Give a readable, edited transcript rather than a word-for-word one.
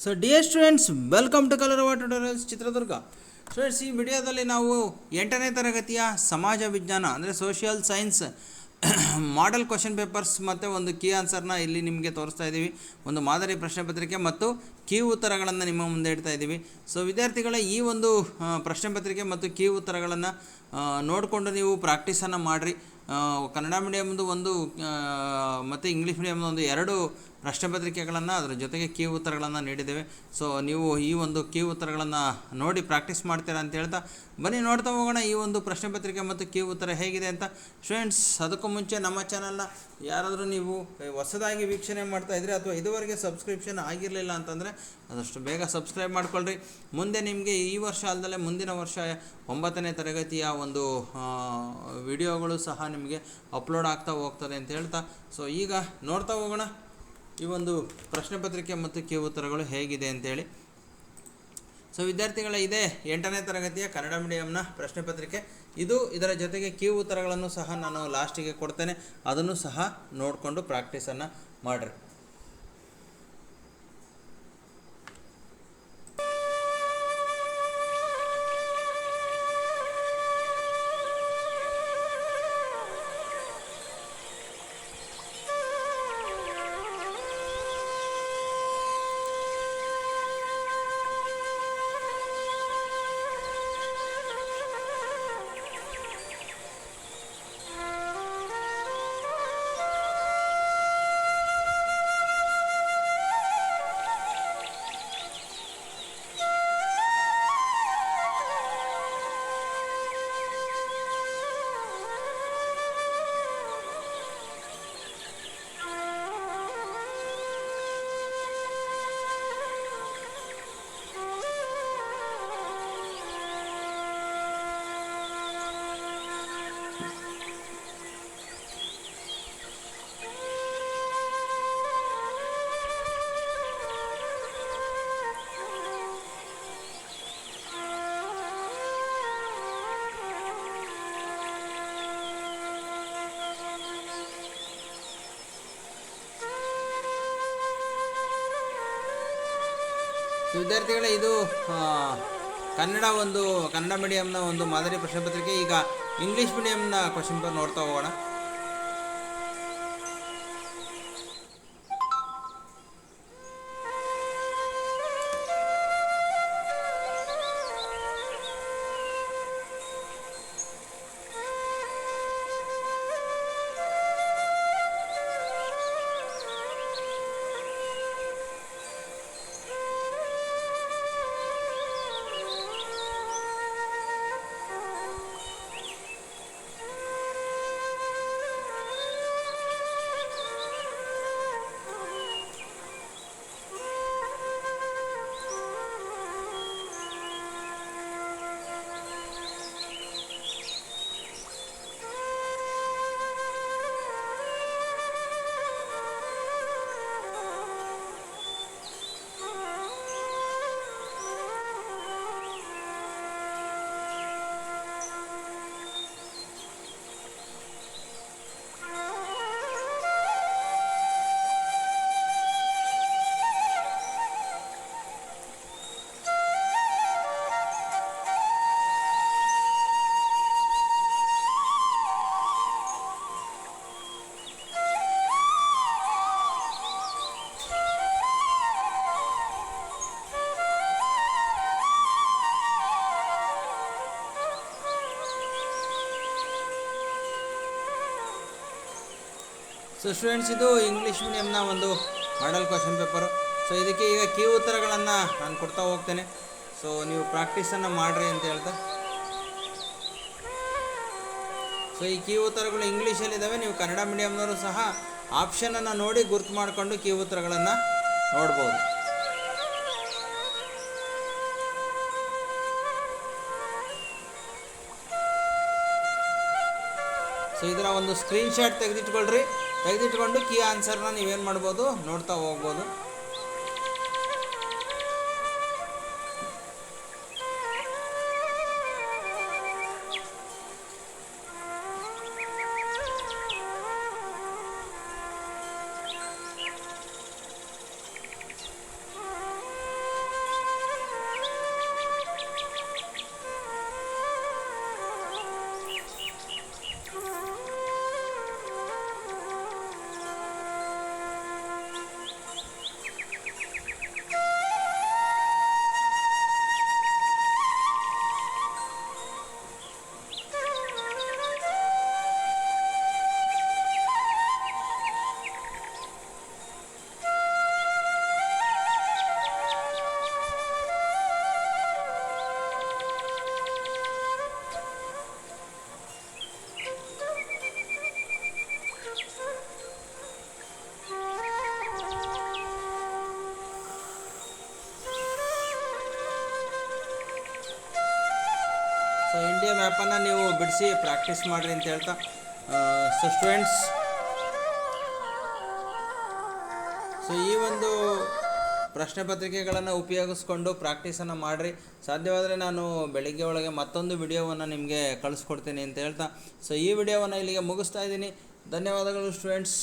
So dear students, welcome to Kalarava tutorials Chitradurga. Students, ಈ ವಿಡಿಯೋದಲ್ಲಿ ನಾವು 8ನೇ ತರಗತಿಯ ಸಮಾಜ ವಿಜ್ಞಾನ ಅಂದರೆ social science model question papers ಮತ್ತು ಒಂದು ಕೀ ಆನ್ಸರ್ನ ಇಲ್ಲಿ ನಿಮಗೆ ತೋರಿಸ್ತಾ ಇದ್ದೀವಿ. ಒಂದು ಮಾದರಿ ಪ್ರಶ್ನೆ ಪತ್ರಿಕೆ ಮತ್ತು ಕೀ ಉತ್ತರಗಳನ್ನು ನಿಮ್ಮ ಮುಂದೆ ಇಡ್ತಾ ಇದ್ದೀವಿ. ಸೊ ವಿದ್ಯಾರ್ಥಿಗಳ ಈ ಒಂದು ಪ್ರಶ್ನೆ ಪತ್ರಿಕೆ ಮತ್ತು ಕೀ ಉತ್ತರಗಳನ್ನು ನೋಡಿಕೊಂಡು ನೀವು ಪ್ರಾಕ್ಟೀಸನ್ನು ಮಾಡಿರಿ. ಕನ್ನಡ ಮೀಡಿಯಮ್ದು ಒಂದು ಮತ್ತು ಇಂಗ್ಲೀಷ್ ಮೀಡಿಯಮ್ದು ಒಂದು 2 ಪ್ರಶ್ನೆ ಪತ್ರಿಕೆಗಳನ್ನು ಅದರ ಜೊತೆಗೆ ಕೀ ಉತ್ತರಗಳನ್ನು ನೀಡಿದ್ದೇವೆ. ಸೊ ನೀವು ಈ ಒಂದು ಕೀ ಉತ್ತರಗಳನ್ನು ನೋಡಿ ಪ್ರಾಕ್ಟೀಸ್ ಮಾಡ್ತೀರಾ ಅಂತ ಹೇಳ್ತಾ ಬನ್ನಿ ನೋಡ್ತಾ ಹೋಗೋಣ ಈ ಒಂದು ಪ್ರಶ್ನೆ ಪತ್ರಿಕೆ ಮತ್ತು ಕೀ ಉತ್ತರ ಹೇಗಿದೆ ಅಂತ. ಸ್ಟೂಡೆಂಟ್ಸ್, ಅದಕ್ಕೂ ಮುಂಚೆ ನಮ್ಮ ಚಾನಲ್ನ ಯಾರಾದರೂ ನೀವು ಹೊಸದಾಗಿ ವೀಕ್ಷಣೆ ಮಾಡ್ತಾಯಿದ್ರಿ ಅಥವಾ ಇದುವರೆಗೆ ಸಬ್ಸ್ಕ್ರಿಪ್ಷನ್ ಆಗಿರಲಿಲ್ಲ ಅಂತಂದರೆ ಆದಷ್ಟು ಬೇಗ ಸಬ್ಸ್ಕ್ರೈಬ್ ಮಾಡ್ಕೊಳ್ರಿ. ಮುಂದೆ ನಿಮಗೆ ಈ ವರ್ಷ ಅಲ್ಲದೆ ಮುಂದಿನ ವರ್ಷ 9ನೇ ತರಗತಿಯ ಒಂದು ವಿಡಿಯೋಗಳು ಸಹ ನಿಮಗೆ ಅಪ್ಲೋಡ್ ಆಗ್ತಾ ಹೋಗ್ತದೆ ಅಂತ ಹೇಳ್ತಾ, ಸೊ ಈಗ ನೋಡ್ತಾ ಹೋಗೋಣ ಈ ಒಂದು ಪ್ರಶ್ನೆ ಪತ್ರಿಕೆ ಮತ್ತು ಕೀ ಉತ್ತರಗಳು ಹೇಗಿದೆ ಅಂತೇಳಿ. ಸೊ ವಿದ್ಯಾರ್ಥಿಗಳ ಇದೇ 8ನೇ ತರಗತಿಯ ಕನ್ನಡ ಮೀಡಿಯಮ್ನ ಪ್ರಶ್ನೆ ಪತ್ರಿಕೆ. ಇದರ ಜೊತೆಗೆ ಕೀ ಉತ್ತರಗಳನ್ನು ಸಹ ನಾನು ಲಾಸ್ಟಿಗೆ ಕೊಡ್ತೇನೆ, ಅದನ್ನು ಸಹ ನೋಡಿಕೊಂಡು ಪ್ರಾಕ್ಟೀಸನ್ನು ಮಾಡಿರಿ. ವಿದ್ಯಾರ್ಥಿಗಳೇ, ಇದು ಕನ್ನಡ ಮೀಡಿಯಮ್ನ ಒಂದು ಮಾದರಿ ಪ್ರಶ್ನೆ ಪತ್ರಿಕೆ. ಈಗ ಇಂಗ್ಲೀಷ್ ಮೀಡಿಯಮ್ನ ಕ್ವಶನ್ ಪೇಪರ್ ನೋಡ್ತಾ ಹೋಗೋಣ. ಸೊ ಸ್ಟೂಡೆಂಟ್ಸ್, ಇದು ಇಂಗ್ಲೀಷ್ ಮೀಡಿಯಮ್ನ ಒಂದು ಮಾಡೆಲ್ ಕ್ವಶನ್ ಪೇಪರು. ಸೊ ಇದಕ್ಕೆ ಈಗ ಕೀ ಉತ್ತರಗಳನ್ನು ನಾನು ಕೊಡ್ತಾ ಹೋಗ್ತೇನೆ. ಸೊ ನೀವು ಪ್ರಾಕ್ಟೀಸನ್ನು ಮಾಡಿರಿ ಅಂತ ಹೇಳ್ತಾ, ಸೊ ಈ ಕೀ ಉತ್ತರಗಳು ಇಂಗ್ಲೀಷಲ್ಲಿದ್ದಾವೆ. ನೀವು ಕನ್ನಡ ಮೀಡಿಯಮ್ನವರು ಸಹ ಆಪ್ಷನನ್ನು ನೋಡಿ ಗುರ್ತು ಮಾಡಿಕೊಂಡು ಕೀ ಉತ್ತರಗಳನ್ನು ನೋಡ್ಬೋದು. ಸೊ ಇದರ ಒಂದು ಸ್ಕ್ರೀನ್ಶಾಟ್ ತೆಗೆದಿಟ್ಕೊಂಡು ಕೀ ಆನ್ಸರ್ನ ನೀವೇನು ಮಾಡ್ಬೋದು, ನೋಡ್ತಾ ಹೋಗ್ಬೋದು. ಸೊ ಇಂಡಿಯಾ ಮ್ಯಾಪನ್ನು ನೀವು ಬಿಡಿಸಿ ಪ್ರಾಕ್ಟೀಸ್ ಮಾಡಿರಿ ಅಂತ ಹೇಳ್ತಾ ಸೊ ಸ್ಟೂಡೆಂಟ್ಸ್, ಸೊ ಈ ಒಂದು ಪ್ರಶ್ನೆ ಪತ್ರಿಕೆಗಳನ್ನು ಉಪಯೋಗಿಸ್ಕೊಂಡು ಪ್ರಾಕ್ಟೀಸನ್ನು ಮಾಡಿರಿ. ಸಾಧ್ಯವಾದರೆ ನಾನು ಬೆಳಿಗ್ಗೆ ಒಳಗೆ ಮತ್ತೊಂದು ವಿಡಿಯೋವನ್ನು ನಿಮಗೆ ಕಳಿಸ್ಕೊಡ್ತೀನಿ ಅಂತ ಹೇಳ್ತಾ ಸೊ ಈ ವಿಡಿಯೋವನ್ನು ಇಲ್ಲಿಗೆ ಮುಗಿಸ್ತಾ ಇದ್ದೀನಿ. ಧನ್ಯವಾದಗಳು ಸ್ಟೂಡೆಂಟ್ಸ್.